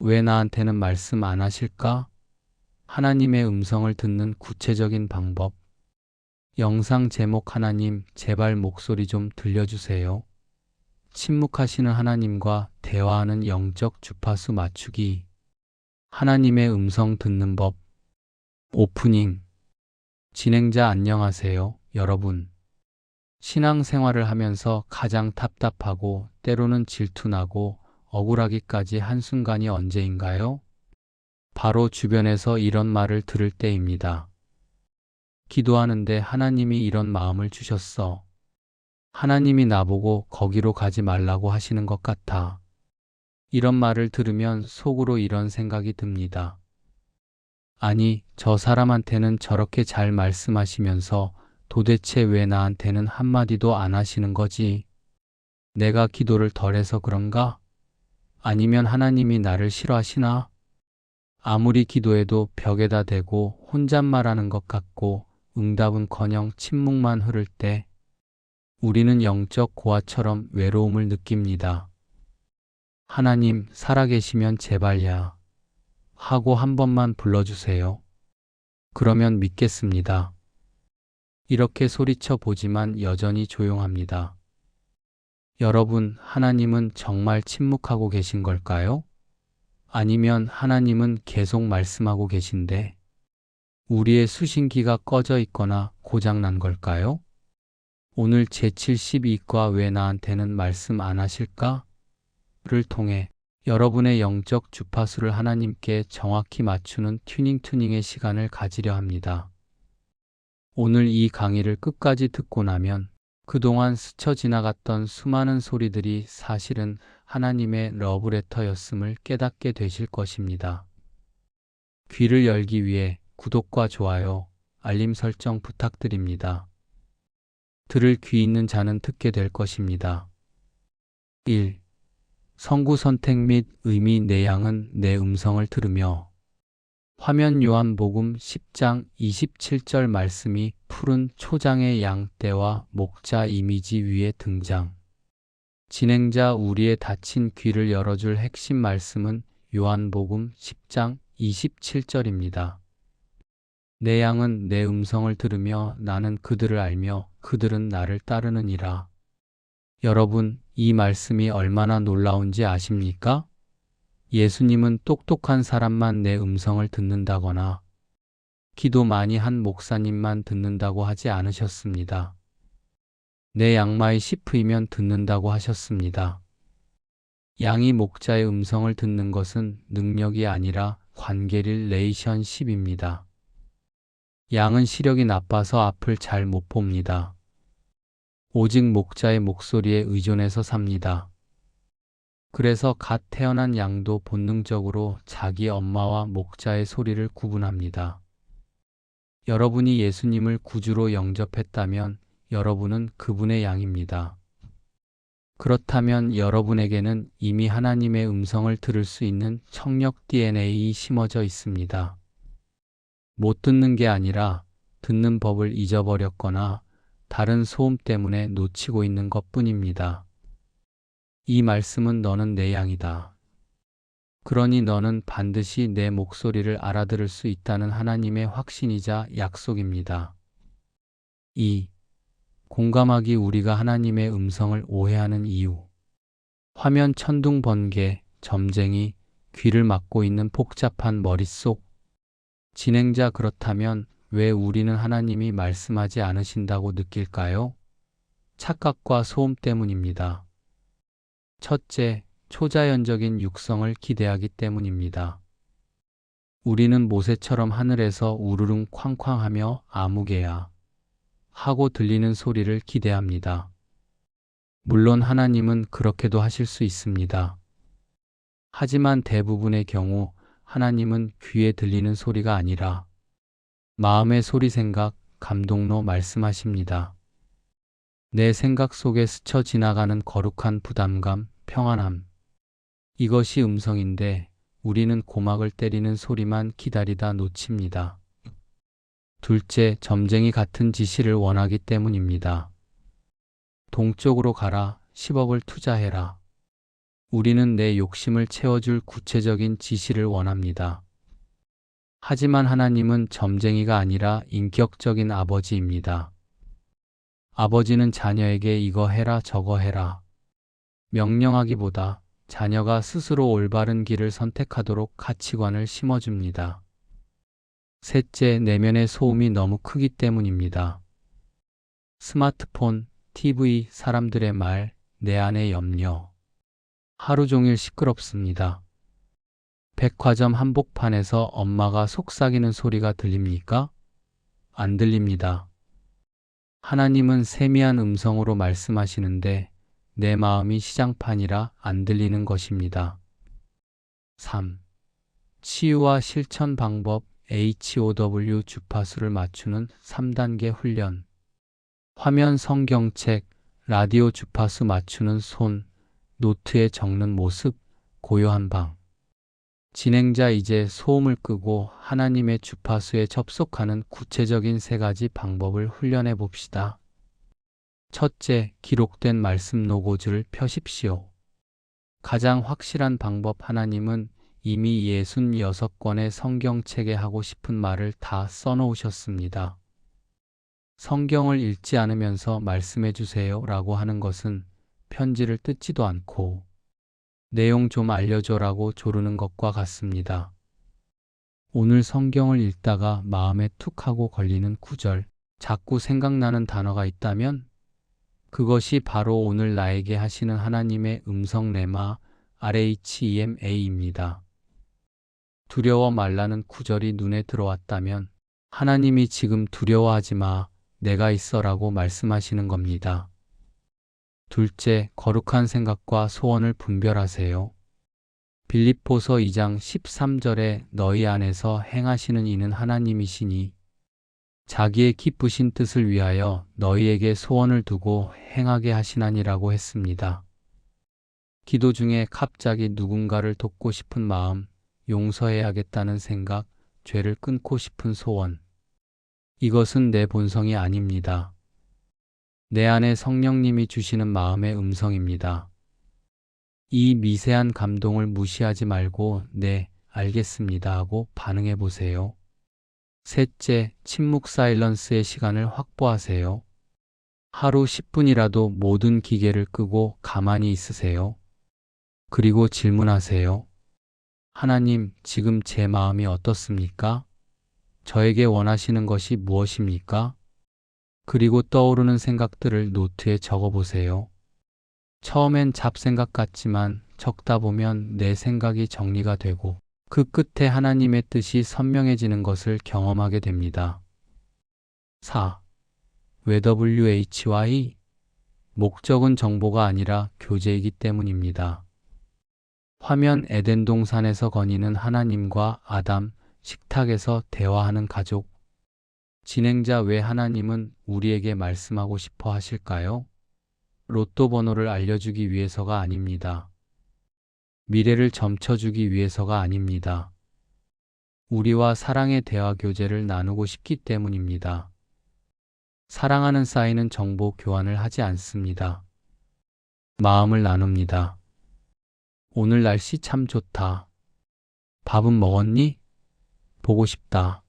왜 나한테는 말씀 안 하실까? 하나님의 음성을 듣는 구체적인 방법. 영상 제목 하나님, 제발 목소리 좀 들려주세요. 침묵하시는 하나님과 대화하는 영적 주파수 맞추기. 하나님의 음성 듣는 법. 오프닝. 진행자 안녕하세요, 여러분. 신앙생활을 하면서 가장 답답하고 때로는 질투나고 억울하기까지 한순간이 언제인가요? 바로 주변에서 이런 말을 들을 때입니다. 기도하는데 하나님이 이런 마음을 주셨어. 하나님이 나보고 거기로 가지 말라고 하시는 것 같아. 이런 말을 들으면 속으로 이런 생각이 듭니다. 아니, 저 사람한테는 저렇게 잘 말씀하시면서 도대체 왜 나한테는 한마디도 안 하시는 거지? 내가 기도를 덜해서 그런가? 아니면 하나님이 나를 싫어하시나? 아무리 기도해도 벽에다 대고 혼잣말하는 것 같고 응답은커녕 침묵만 흐를 때 우리는 영적 고아처럼 외로움을 느낍니다. 하나님, 살아계시면 제발야 하고 한 번만 불러주세요. 그러면 믿겠습니다. 이렇게 소리쳐 보지만 여전히 조용합니다. 여러분, 하나님은 정말 침묵하고 계신 걸까요? 아니면 하나님은 계속 말씀하고 계신데 우리의 수신기가 꺼져 있거나 고장난 걸까요? 오늘 제72과 왜 나한테는 말씀 안 하실까? 를 통해 여러분의 영적 주파수를 하나님께 정확히 맞추는 튜닝의 시간을 가지려 합니다. 오늘 이 강의를 끝까지 듣고 나면 그동안 스쳐 지나갔던 수많은 소리들이 사실은 하나님의 러브레터였음을 깨닫게 되실 것입니다. 귀를 열기 위해 구독과 좋아요, 알림 설정 부탁드립니다. 들을 귀 있는 자는 듣게 될 것입니다. 1. 성구 선택 및 의미 내양은 내 음성을 들으며 화면 요한복음 10장 27절 말씀이 푸른 초장의 양떼와 목자 이미지 위에 등장. 진행자 우리의 닫힌 귀를 열어줄 핵심 말씀은 요한복음 10장 27절입니다. 내 양은 내 음성을 들으며 나는 그들을 알며 그들은 나를 따르느니라. 여러분, 이 말씀이 얼마나 놀라운지 아십니까? 예수님은 똑똑한 사람만 내 음성을 듣는다거나 기도 많이 한 목사님만 듣는다고 하지 않으셨습니다. 내 양마의 시프이면 듣는다고 하셨습니다. 양이 목자의 음성을 듣는 것은 능력이 아니라 관계 릴레이션십입니다. 양은 시력이 나빠서 앞을 잘 못 봅니다. 오직 목자의 목소리에 의존해서 삽니다. 그래서 갓 태어난 양도 본능적으로 자기 엄마와 목자의 소리를 구분합니다. 여러분이 예수님을 구주로 영접했다면 여러분은 그분의 양입니다. 그렇다면 여러분에게는 이미 하나님의 음성을 들을 수 있는 청력 DNA이 심어져 있습니다. 못 듣는 게 아니라 듣는 법을 잊어버렸거나 다른 소음 때문에 놓치고 있는 것뿐입니다. 이 말씀은 너는 내 양이다. 그러니 너는 반드시 내 목소리를 알아들을 수 있다는 하나님의 확신이자 약속입니다. 2. 공감하기 우리가 하나님의 음성을 오해하는 이유. 화면 천둥 번개, 점쟁이, 귀를 막고 있는 복잡한 머릿속. 진행자 그렇다면 왜 우리는 하나님이 말씀하지 않으신다고 느낄까요? 착각과 소음 때문입니다. 첫째, 초자연적인 육성을 기대하기 때문입니다. 우리는 모세처럼 하늘에서 우르릉 쾅쾅하며 아무개야 하고 들리는 소리를 기대합니다. 물론 하나님은 그렇게도 하실 수 있습니다. 하지만 대부분의 경우 하나님은 귀에 들리는 소리가 아니라 마음의 소리 생각, 감동로 말씀하십니다. 내 생각 속에 스쳐 지나가는 거룩한 부담감, 평안함. 이것이 음성인데 우리는 고막을 때리는 소리만 기다리다 놓칩니다. 둘째, 점쟁이 같은 지시를 원하기 때문입니다. 동쪽으로 가라, 10억을 투자해라. 우리는 내 욕심을 채워줄 구체적인 지시를 원합니다. 하지만 하나님은 점쟁이가 아니라 인격적인 아버지입니다. 아버지는 자녀에게 이거 해라 저거 해라 명령하기보다 자녀가 스스로 올바른 길을 선택하도록 가치관을 심어줍니다. 셋째, 내면의 소음이 너무 크기 때문입니다. 스마트폰, TV, 사람들의 말, 내 안의 염려. 하루 종일 시끄럽습니다. 백화점 한복판에서 엄마가 속삭이는 소리가 들립니까? 안 들립니다. 하나님은 세미한 음성으로 말씀하시는데 내 마음이 시장판이라 안 들리는 것입니다. 3. 치유와 실천 방법 HOW 주파수를 맞추는 3단계 훈련. 화면 성경책, 라디오 주파수 맞추는 손, 노트에 적는 모습, 고요한 방. 진행자 이제 소음을 끄고 하나님의 주파수에 접속하는 구체적인 3가지 방법을 훈련해 봅시다. 첫째, 기록된 말씀 노고지를 펴십시오. 가장 확실한 방법 하나님은 이미 66권의 성경책에 하고 싶은 말을 다 써놓으셨습니다. 성경을 읽지 않으면서 말씀해 주세요 라고 하는 것은 편지를 뜯지도 않고 내용 좀 알려줘라고 조르는 것과 같습니다. 오늘 성경을 읽다가 마음에 툭 하고 걸리는 구절, 자꾸 생각나는 단어가 있다면 그것이 바로 오늘 나에게 하시는 하나님의 음성 레마 RHEMA입니다. 두려워 말라는 구절이 눈에 들어왔다면 하나님이 지금 두려워하지 마, 내가 있어라고 말씀하시는 겁니다. 둘째, 거룩한 생각과 소원을 분별하세요. 빌립보서 2장 13절에 너희 안에서 행하시는 이는 하나님이시니 자기의 기쁘신 뜻을 위하여 너희에게 소원을 두고 행하게 하시나니라고 했습니다. 기도 중에 갑자기 누군가를 돕고 싶은 마음, 용서해야겠다는 생각, 죄를 끊고 싶은 소원. 이것은 내 본성이 아닙니다. 내 안에 성령님이 주시는 마음의 음성입니다. 이 미세한 감동을 무시하지 말고 네, 알겠습니다 하고 반응해 보세요. 셋째, 침묵 사일런스의 시간을 확보하세요. 하루 10분이라도 모든 기계를 끄고 가만히 있으세요. 그리고 질문하세요. 하나님, 지금 제 마음이 어떻습니까? 저에게 원하시는 것이 무엇입니까? 그리고 떠오르는 생각들을 노트에 적어보세요. 처음엔 잡생각 같지만 적다 보면 내 생각이 정리가 되고 그 끝에 하나님의 뜻이 선명해지는 것을 경험하게 됩니다. 4. 왜 WHY? 목적은 정보가 아니라 교제이기 때문입니다. 화면 에덴 동산에서 거니는 하나님과 아담, 식탁에서 대화하는 가족. 진행자 왜 하나님은 우리에게 말씀하고 싶어 하실까요? 로또 번호를 알려주기 위해서가 아닙니다. 미래를 점쳐주기 위해서가 아닙니다. 우리와 사랑의 대화 교제를 나누고 싶기 때문입니다. 사랑하는 사이는 정보 교환을 하지 않습니다. 마음을 나눕니다. 오늘 날씨 참 좋다. 밥은 먹었니? 보고 싶다.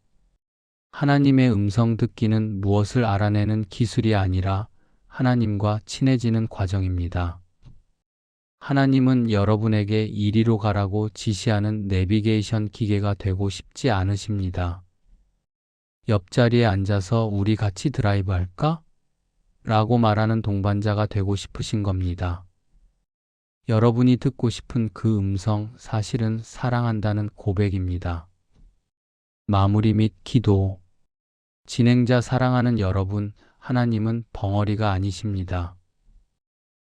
하나님의 음성 듣기는 무엇을 알아내는 기술이 아니라 하나님과 친해지는 과정입니다. 하나님은 여러분에게 이리로 가라고 지시하는 내비게이션 기계가 되고 싶지 않으십니다. 옆자리에 앉아서 우리 같이 드라이브 할까? 라고 말하는 동반자가 되고 싶으신 겁니다. 여러분이 듣고 싶은 그 음성, 사실은 사랑한다는 고백입니다. 마무리 및 기도. 진행자 사랑하는 여러분, 하나님은 벙어리가 아니십니다.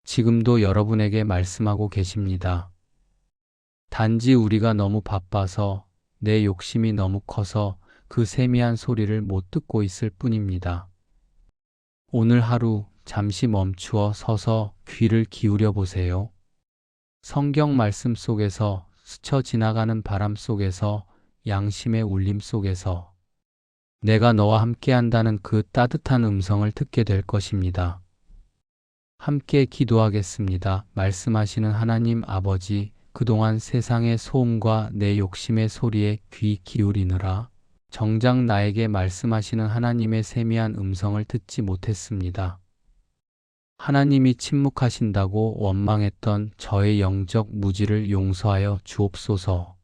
지금도 여러분에게 말씀하고 계십니다. 단지 우리가 너무 바빠서 내 욕심이 너무 커서 그 세미한 소리를 못 듣고 있을 뿐입니다. 오늘 하루 잠시 멈추어 서서 귀를 기울여 보세요. 성경 말씀 속에서 스쳐 지나가는 바람 속에서 양심의 울림 속에서 내가 너와 함께한다는 그 따뜻한 음성을 듣게 될 것입니다. 함께 기도하겠습니다. 말씀하시는 하나님 아버지, 그동안 세상의 소음과 내 욕심의 소리에 귀 기울이느라 정작 나에게 말씀하시는 하나님의 세미한 음성을 듣지 못했습니다. 하나님이 침묵하신다고 원망했던 저의 영적 무지를 용서하여 주옵소서.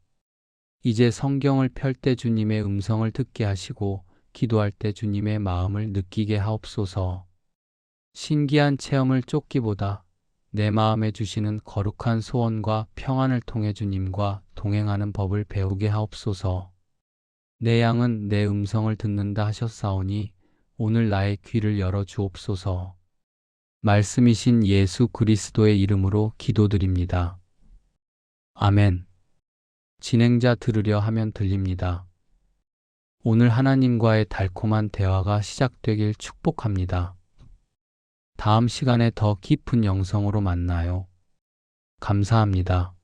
이제 성경을 펼 때 주님의 음성을 듣게 하시고 기도할 때 주님의 마음을 느끼게 하옵소서. 신기한 체험을 쫓기보다 내 마음에 주시는 거룩한 소원과 평안을 통해 주님과 동행하는 법을 배우게 하옵소서. 내 양은 내 음성을 듣는다 하셨사오니 오늘 나의 귀를 열어 주옵소서. 말씀이신 예수 그리스도의 이름으로 기도드립니다. 아멘. 진행자 들으려 하면 들립니다. 오늘 하나님과의 달콤한 대화가 시작되길 축복합니다. 다음 시간에 더 깊은 영성으로 만나요. 감사합니다.